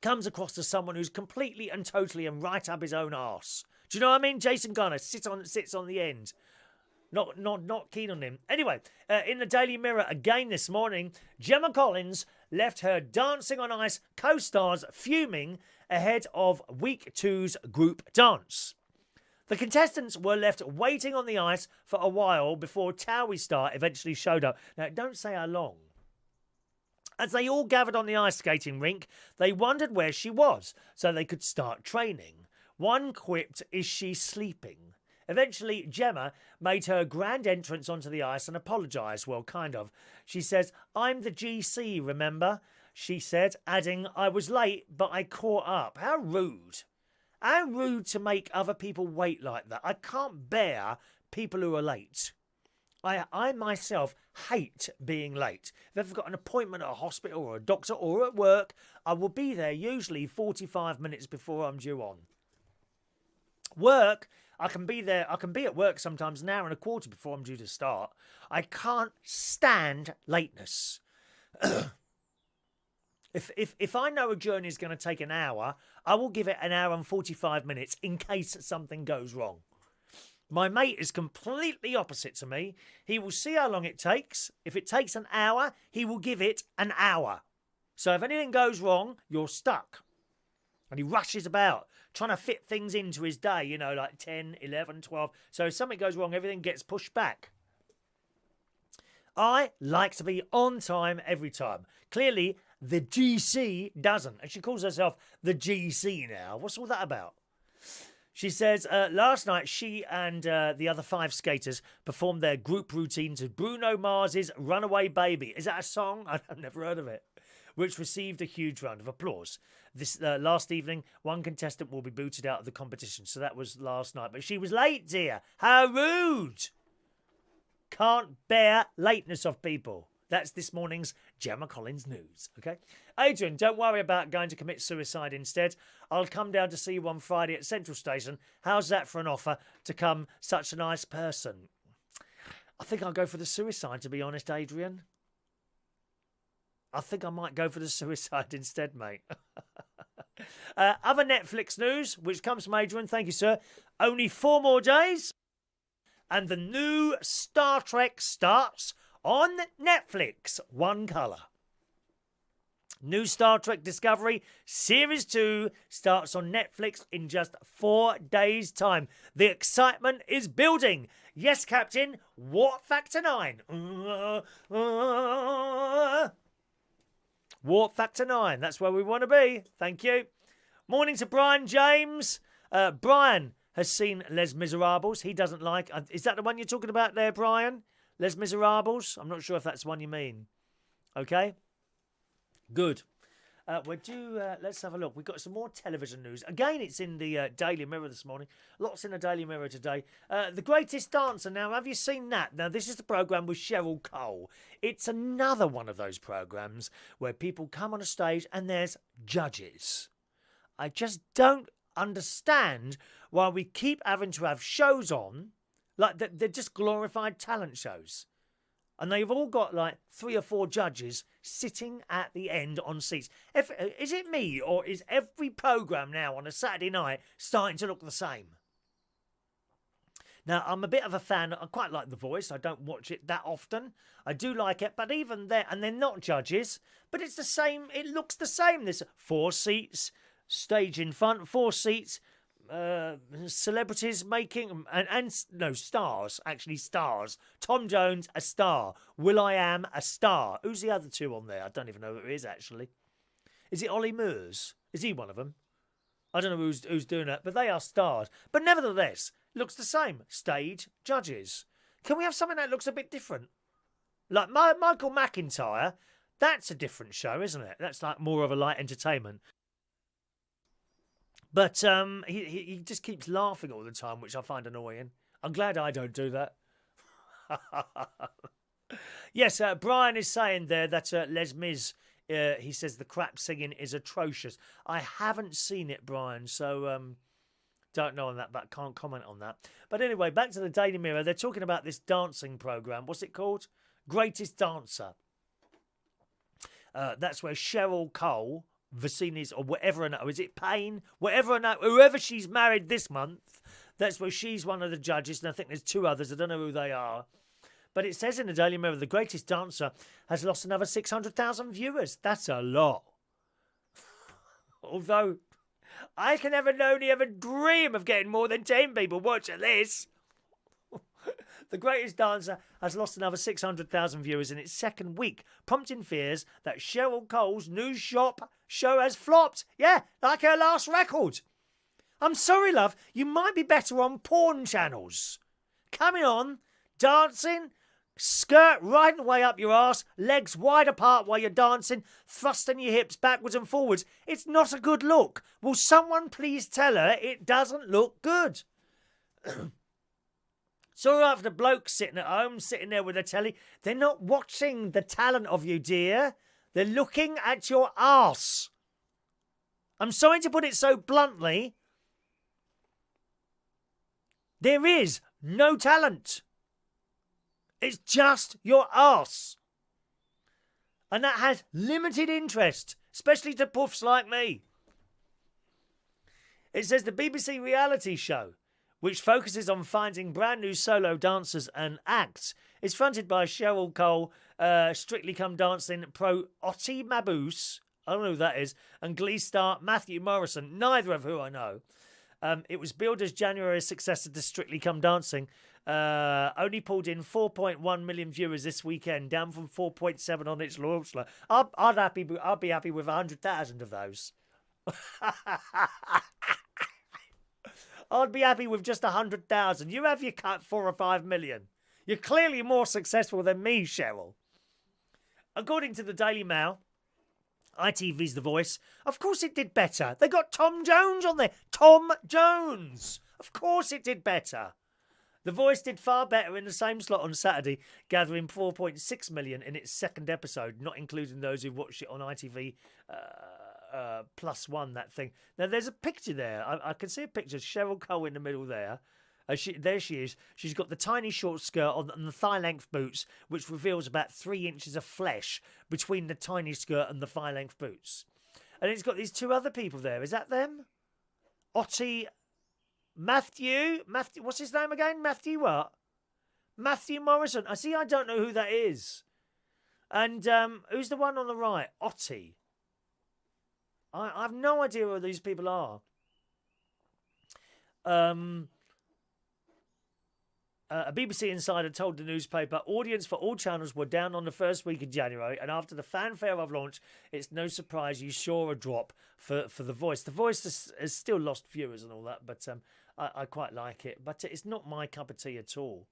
comes across as someone who's completely and totally and right up his own arse. Do you know what I mean? Jason Gardner sits on the end. Not keen on him. Anyway, in the Daily Mirror again this morning, Gemma Collins left her Dancing on Ice co-stars fuming ahead of week 2's group dance. The contestants were left waiting on the ice for a while before Towie Star eventually showed up. Now, don't say how long. As they all gathered on the ice skating rink, they wondered where she was so they could start training. One quipped, "Is she sleeping?" Eventually, Gemma made her grand entrance onto the ice and apologised. Well, kind of. She says, "I'm the GC, remember?" She said, adding, "I was late, but I caught up." How rude. How rude to make other people wait like that. I can't bear people who are late. I myself hate being late. If I've got an appointment at a hospital or a doctor or at work, I will be there usually 45 minutes before I'm due on. Work, I can be at work sometimes an hour and a quarter before I'm due to start. I can't stand lateness. If I know a journey is going to take an hour, I will give it an hour and 45 minutes in case something goes wrong. My mate is completely opposite to me. He will see how long it takes. If it takes an hour, he will give it an hour. So if anything goes wrong, you're stuck. And he rushes about, trying to fit things into his day, you know, like 10, 11, 12. So if something goes wrong, everything gets pushed back. I like to be on time every time. Clearly, the GC doesn't. And she calls herself the GC now. What's all that about? She says, last night she and the other 5 skaters performed their group routine to Bruno Mars's Runaway Baby. Is that a song? I've never heard of it. Which received a huge round of applause. This last evening, one contestant will be booted out of the competition. So that was last night. But she was late, dear. How rude. Can't bear lateness of people. That's this morning's Gemma Collins news, okay? Adrian, don't worry about going to commit suicide instead. I'll come down to see you on Friday at Central Station. How's that for an offer to come such a nice person? I think I'll go for the suicide, to be honest, Adrian. I think I might go for the suicide instead, mate. Other Netflix news, which comes from Adrian. Thank you, sir. Only 4 more days, and the new Star Trek starts on Netflix. One colour. New Star Trek Discovery Series 2 starts on Netflix in just 4 days' time. The excitement is building. Yes, Captain. Warp Factor 9. Warp Factor 9. That's where we want to be. Thank you. Morning to Brian James. Brian has seen Les Miserables. He doesn't like... Is that the one you're talking about there, Brian? Les Miserables? I'm not sure if that's the one you mean. Okay. Good. Let's have a look. We've got some more television news. Again, it's in the Daily Mirror this morning. Lots in the Daily Mirror today. The Greatest Dancer. Now, have you seen that? Now, this is the programme with Cheryl Cole. It's another one of those programmes where people come on a stage and there's judges. I just don't understand why we keep having to have shows on. Like, they're just glorified talent shows. And they've all got like 3 or 4 judges sitting at the end on seats. Is it me, or is every programme now on a Saturday night starting to look the same? Now, I'm a bit of a fan. I quite like The Voice. I don't watch it that often. I do like it, but even there, and they're not judges, but it's the same. It looks the same. There's 4 seats, stage in front, 4 seats, celebrities making, and no, stars, actually stars. Tom Jones, a star. will.i.am, a star. Who's the other 2 on there? I don't even know who it is, actually. Is it Ollie Murs? Is he one of them? I don't know who's doing that, but they are stars. But nevertheless, looks the same. Stage, judges. Can we have something that looks a bit different? Like Michael McIntyre, that's a different show, isn't it? That's like more of a light entertainment. But he just keeps laughing all the time, which I find annoying. I'm glad I don't do that. Yes, Brian is saying there that Les Mis, he says the crap singing is atrocious. I haven't seen it, Brian, so don't know on that, but can't comment on that. But anyway, back to the Daily Mirror. They're talking about this dancing programme. What's it called? Greatest Dancer. That's where Cheryl Cole, Vicini's, or whatever her name, is it Payne? Whatever her name, whoever she's married this month, that's where she's one of the judges, and I think there's 2 others. I don't know who they are. But it says in the Daily Mirror, the Greatest Dancer has lost another 600,000 viewers. That's a lot. Although, I can only ever dream of getting more than 10 people watching this. The Greatest Dancer has lost another 600,000 viewers in its 2nd week, prompting fears that Cheryl Cole's new shop show has flopped. Yeah, like her last record. I'm sorry, love, you might be better on porn channels. Coming on, dancing, skirt right way up your arse, legs wide apart while you're dancing, thrusting your hips backwards and forwards. It's not a good look. Will someone please tell her it doesn't look good? So after the blokes sitting at home, sitting there with a telly, they're not watching the talent of you, dear. They're looking at your arse. I'm sorry to put it so bluntly. There is no talent. It's just your arse. And that has limited interest, especially to puffs like me. It says the BBC reality show, which focuses on finding brand new solo dancers and acts, is fronted by Cheryl Cole, Strictly Come Dancing pro Otti Mabuse, I don't know who that is, and Glee star Matthew Morrison, neither of who I know. It was billed as January's successor to Strictly Come Dancing. Only pulled in 4.1 million viewers this weekend, down from 4.7 on its launch. I'd be happy with 100,000 of those. I'd be happy with just 100,000. You have your cut 4 or 5 million. You're clearly more successful than me, Cheryl. According to the Daily Mail, ITV's The Voice, of course it did better. They got Tom Jones on there. Tom Jones. Of course it did better. The Voice did far better in the same slot on Saturday, gathering 4.6 million in its 2nd episode, not including those who watched it on ITV +1, that thing. Now, there's a picture there. I can see a picture of Cheryl Cole in the middle there. There she is. She's got the tiny short skirt on and the thigh-length boots, which reveals about 3 inches of flesh between the tiny skirt and the thigh-length boots. And it's got these 2 other people there. Is that them? Matthew, what's his name again? Matthew what? Matthew Morrison. I don't know who that is. And who's the one on the right? Otti. I have no idea who these people are. A BBC insider told the newspaper audience for all channels were down on the first week of January, and after the fanfare of launch, it's no surprise you saw a drop for The Voice. The Voice has still lost viewers and all that, but I quite like it. But it's not my cup of tea at all.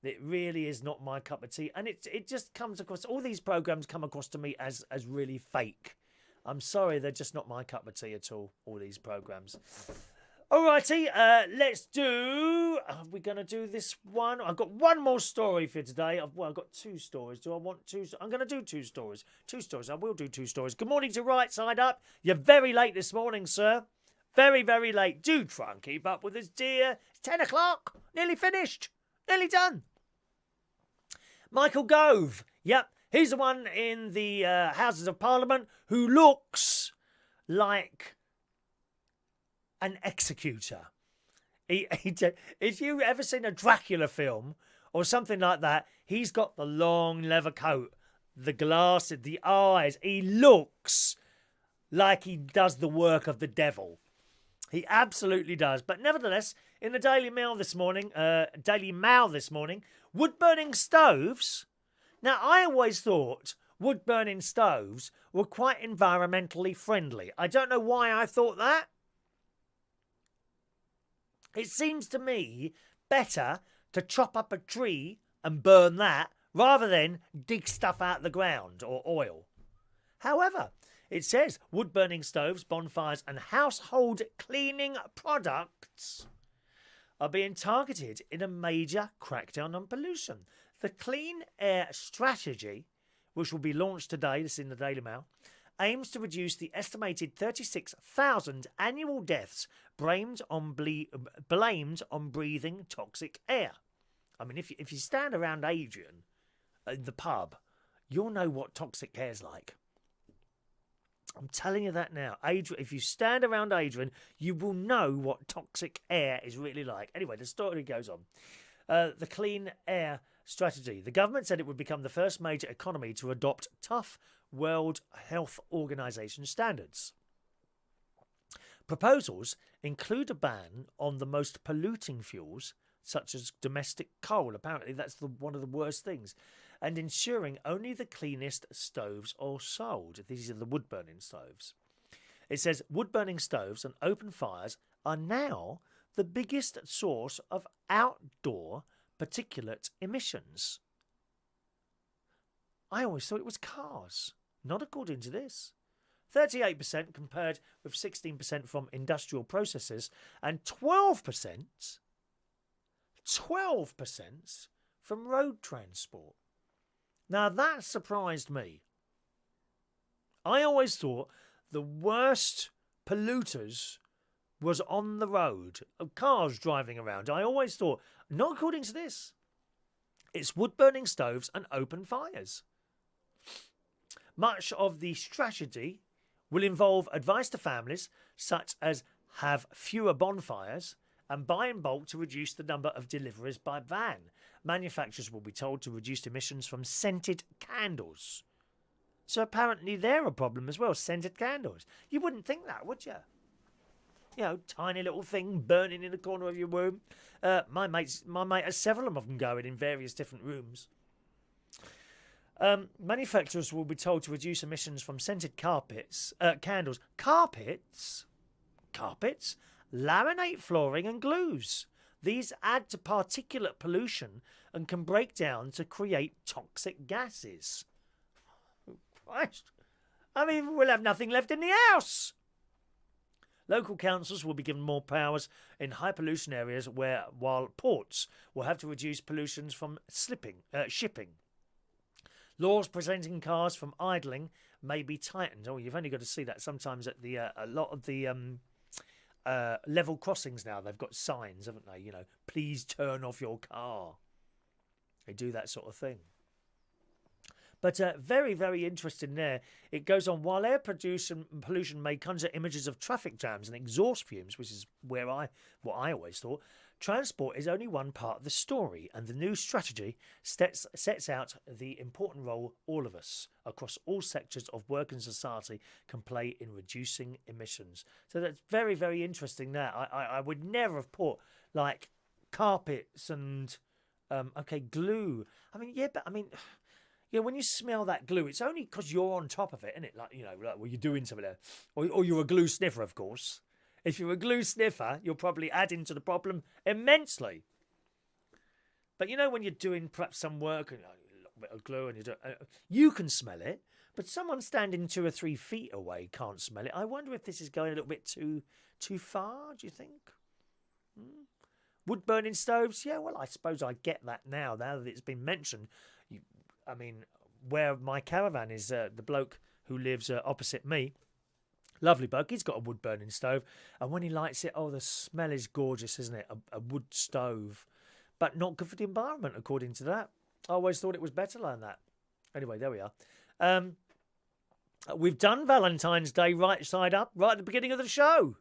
It really is not my cup of tea. And it just comes across, all these programmes come across to me as really fake. I'm sorry, they're just not my cup of tea at all these programmes. Alrighty, let's do... Are we going to do this one? I've got one more story for today. I've got 2 stories. Do I want 2? I'm going to do 2 stories. 2 stories. I will do 2 stories. Good morning to Right Side Up. You're very late this morning, sir. Very, very late. Do try and keep up with us, dear. It's 10 o'clock. Nearly finished. Nearly done. Michael Gove. Yep. He's the one in the Houses of Parliament who looks like an executor. If you've ever seen a Dracula film or something like that, he's got the long leather coat, the glasses, the eyes. He looks like he does the work of the devil. He absolutely does. But nevertheless, in the Daily Mail this morning, wood-burning stoves. Now, I always thought wood-burning stoves were quite environmentally friendly. I don't know why I thought that. It seems to me better to chop up a tree and burn that rather than dig stuff out the ground or oil. However, it says wood-burning stoves, bonfires and household cleaning products are being targeted in a major crackdown on pollution. The Clean Air Strategy, which will be launched today, this is in the Daily Mail, aims to reduce the estimated 36,000 annual deaths blamed on breathing toxic air. I mean, if you stand around Adrian in the pub, you'll know what toxic air's like. I'm telling you that now. Adrian, if you stand around Adrian, you will know what toxic air is really like. Anyway, the story goes on. The Clean Air Strategy. The government said it would become the first major economy to adopt tough World Health Organization standards. Proposals include a ban on the most polluting fuels, such as domestic coal. Apparently, that's one of the worst things. And ensuring only the cleanest stoves are sold. These are the wood-burning stoves. It says wood-burning stoves and open fires are now the biggest source of outdoor particulate emissions. I always thought it was cars. Not according to this. 38% compared with 16% from industrial processes and 12% from road transport. Now that surprised me. I always thought the worst polluters was on the road, cars driving around. I always thought, not according to this. It's wood-burning stoves and open fires. Much of the strategy will involve advice to families, such as have fewer bonfires and buy in bulk to reduce the number of deliveries by van. Manufacturers will be told to reduce emissions from scented candles. So apparently they're a problem as well, scented candles. You wouldn't think that, would you? You know, tiny little thing burning in the corner of your room. My mate has several of them going in various different rooms. Manufacturers will be told to reduce emissions from scented candles. Carpets, laminate flooring and glues. These add to particulate pollution and can break down to create toxic gases. Christ. I mean, we'll have nothing left in the house. Local councils will be given more powers in high pollution areas while ports will have to reduce pollutions from shipping. Laws preventing cars from idling may be tightened. Oh, you've only got to see that sometimes at a lot of the level crossings now. They've got signs, haven't they? You know, please turn off your car. They do that sort of thing. But very, very interesting there. It goes on, while air pollution may conjure images of traffic jams and exhaust fumes, which is what I always thought, transport is only one part of the story, and the new strategy sets out the important role all of us, across all sectors of work and society, can play in reducing emissions. So that's very, very interesting there. I would never have put, like, carpets and, glue. Yeah, when you smell that glue, it's only because you're on top of it, isn't it? Like, you know, like, well, you're doing something there. Or you're a glue sniffer, of course. If you're a glue sniffer, you're probably adding to the problem immensely. But you know, when you're doing perhaps some work and a little bit of glue, and you can smell it, but someone standing 2 or 3 feet away can't smell it. I wonder if this is going a little bit too far. Do you think? Wood burning stoves? Yeah, well, I suppose I get that now that it's been mentioned. Where my caravan is, the bloke who lives opposite me, lovely bloke, he's got a wood-burning stove. And when he lights it, the smell is gorgeous, isn't it? A wood stove. But not good for the environment, according to that. I always thought it was better than that. Anyway, there we are. We've done Valentine's Day right side up, right at the beginning of the show.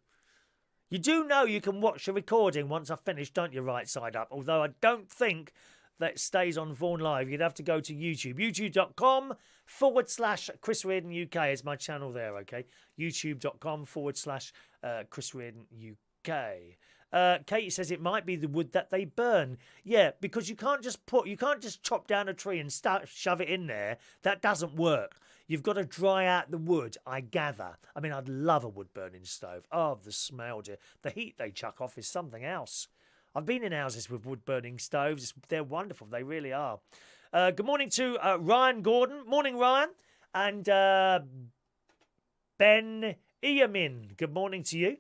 You do know you can watch the recording once I've finished, don't you, right side up? Although I don't think that stays on Vaughan Live. You'd have to go to YouTube. YouTube.com/Chris Reardon UK is my channel there, okay? YouTube.com/Chris Reardon UK. Katie says it might be the wood that they burn. Yeah, because you can't just chop down a tree and shove it in there. That doesn't work. You've got to dry out the wood, I gather. I mean, I'd love a wood burning stove. Oh, the smell, dear. The heat they chuck off is something else. I've been in houses with wood burning stoves. They're wonderful. They really are. Good morning to Ryan Gordon. Morning, Ryan. And Ben Iamin. Good morning to you.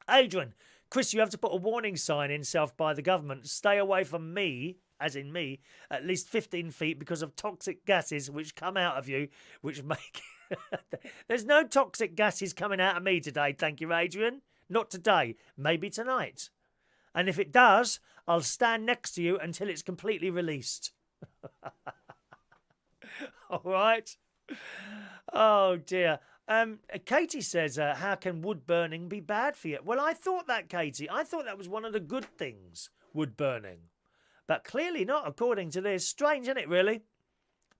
Adrian. Chris, you have to put a warning sign in self by the government. Stay away from me, as in me, at least 15 feet because of toxic gases which come out of you, which make... There's no toxic gases coming out of me today, thank you, Adrian. Not today. Maybe tonight. And if it does, I'll stand next to you until it's completely released. All right? Oh, dear. Katie says, how can wood burning be bad for you? Well, I thought that, Katie. I thought that was one of the good things, wood burning. But clearly not, according to this. Strange, isn't it, really?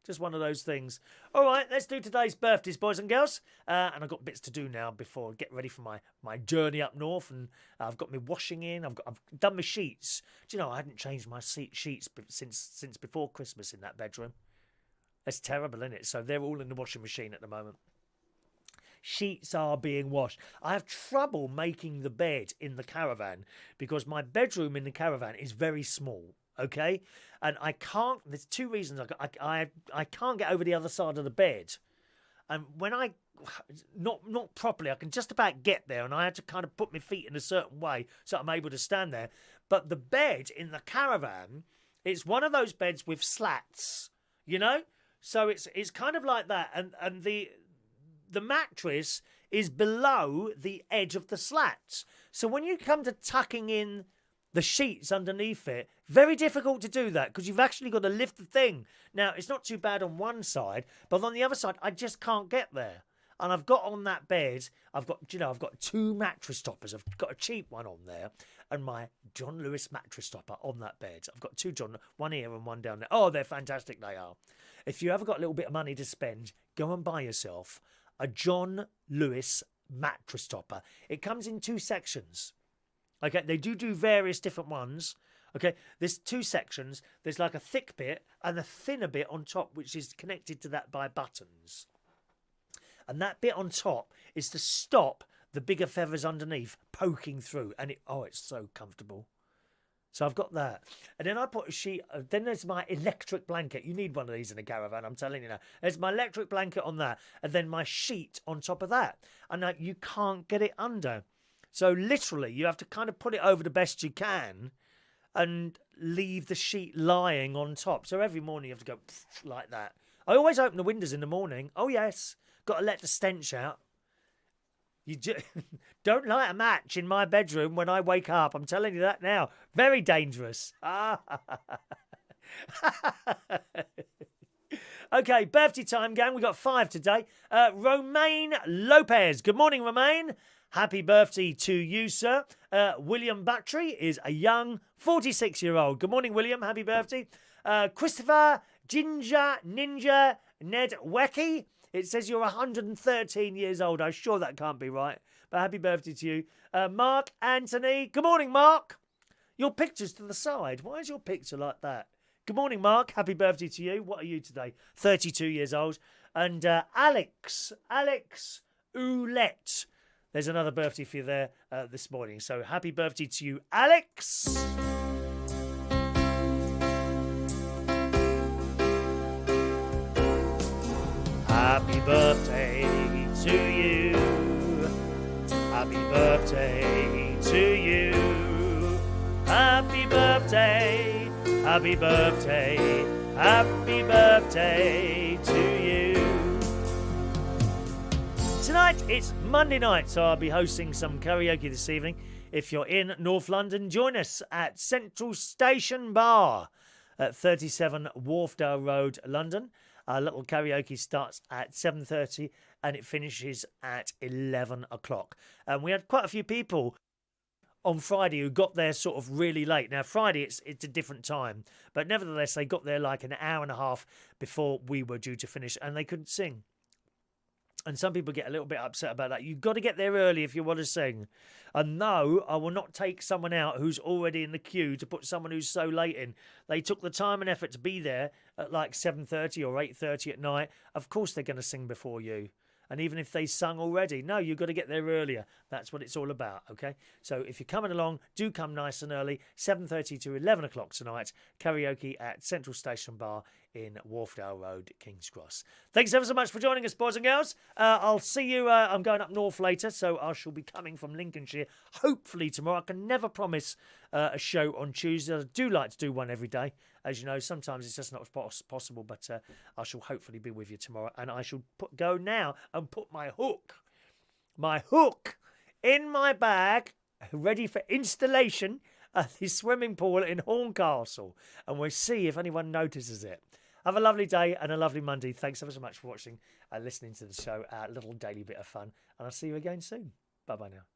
Just one of those things. All right, let's do today's birthdays, boys and girls. And I've got bits to do now before I get ready for my journey up north. And I've got my washing in. I've done my sheets. Do you know, I hadn't changed my sheets since before Christmas in that bedroom. That's terrible, isn't it? So they're all in the washing machine at the moment. Sheets are being washed. I have trouble making the bed in the caravan because my bedroom in the caravan is very small, okay? And I can't, there's two reasons. I can't get over the other side of the bed. And when not properly, I can just about get there and I had to kind of put my feet in a certain way so I'm able to stand there. But the bed in the caravan, it's one of those beds with slats, you know? So it's kind of like that. And the mattress is below the edge of the slats. So when you come to tucking in the sheets underneath it, very difficult to do that because you've actually got to lift the thing. Now, it's not too bad on one side, but on the other side, I just can't get there. And I've got on that bed, I've got two mattress toppers. I've got a cheap one on there and my John Lewis mattress topper on that bed. I've got two one here and one down there. Oh, they're fantastic, they are. If you ever got a little bit of money to spend, go and buy yourself a John Lewis mattress topper. It comes in two sections. Okay, they do various different ones. Okay, there's two sections. There's like a thick bit and a thinner bit on top, which is connected to that by buttons. And that bit on top is to stop the bigger feathers underneath poking through. And it's so comfortable. So I've got that. And then I put a sheet. Then there's my electric blanket. You need one of these in a caravan, I'm telling you now. There's my electric blanket on that. And then my sheet on top of that. And you can't get it under. So literally, you have to kind of put it over the best you can and leave the sheet lying on top. So every morning you have to go like that. I always open the windows in the morning. Oh, yes. Got to let the stench out. You don't light a match in my bedroom when I wake up. I'm telling you that now. Very dangerous. Okay, birthday time, gang. We got 5 today. Romain Lopez. Good morning, Romain. Happy birthday to you, sir. William Battery is a young 46-year-old. Good morning, William. Happy birthday. Christopher Ginger Ninja Ned Wecky. It says you're 113 years old. I'm sure that can't be right. But happy birthday to you. Marc-Antony. Good morning, Mark. Your picture's to the side. Why is your picture like that? Good morning, Mark. Happy birthday to you. What are you today? 32 years old. And Alex Oulette. There's another birthday for you there this morning. So happy birthday to you, Alex. Happy birthday to you. Happy birthday to you. Happy birthday. Happy birthday. Happy birthday to you. Tonight it's Monday night, so I'll be hosting some karaoke this evening. If you're in North London, join us at Central Station Bar at 37 Wharfdale Road, London. Our little karaoke starts at 7:30 and it finishes at 11 o'clock. And we had quite a few people on Friday who got there sort of really late. Now, Friday, it's a different time, but nevertheless, they got there like an hour and a half before we were due to finish, and they couldn't sing. And some people get a little bit upset about that. You've got to get there early if you want to sing. And no, I will not take someone out who's already in the queue to put someone who's so late in. They took the time and effort to be there at like 7:30 or 8:30 at night. Of course they're going to sing before you. And even if they sung already, no, you've got to get there earlier. That's what it's all about, okay? So if you're coming along, do come nice and early. 7:30 to 11 o'clock tonight. Karaoke at Central Station Bar in Wharfdale Road, King's Cross. Thanks ever so much for joining us, boys and girls. I'll see you. I'm going up north later, so I shall be coming from Lincolnshire, hopefully tomorrow. I can never promise a show on Tuesday. I do like to do one every day. As you know, sometimes it's just not possible, but I shall hopefully be with you tomorrow. And I shall go now and put my hook in my bag, ready for installation at the swimming pool in Horncastle. And we'll see if anyone notices it. Have a lovely day and a lovely Monday. Thanks ever so much for watching and listening to the show. A little daily bit of fun. And I'll see you again soon. Bye-bye now.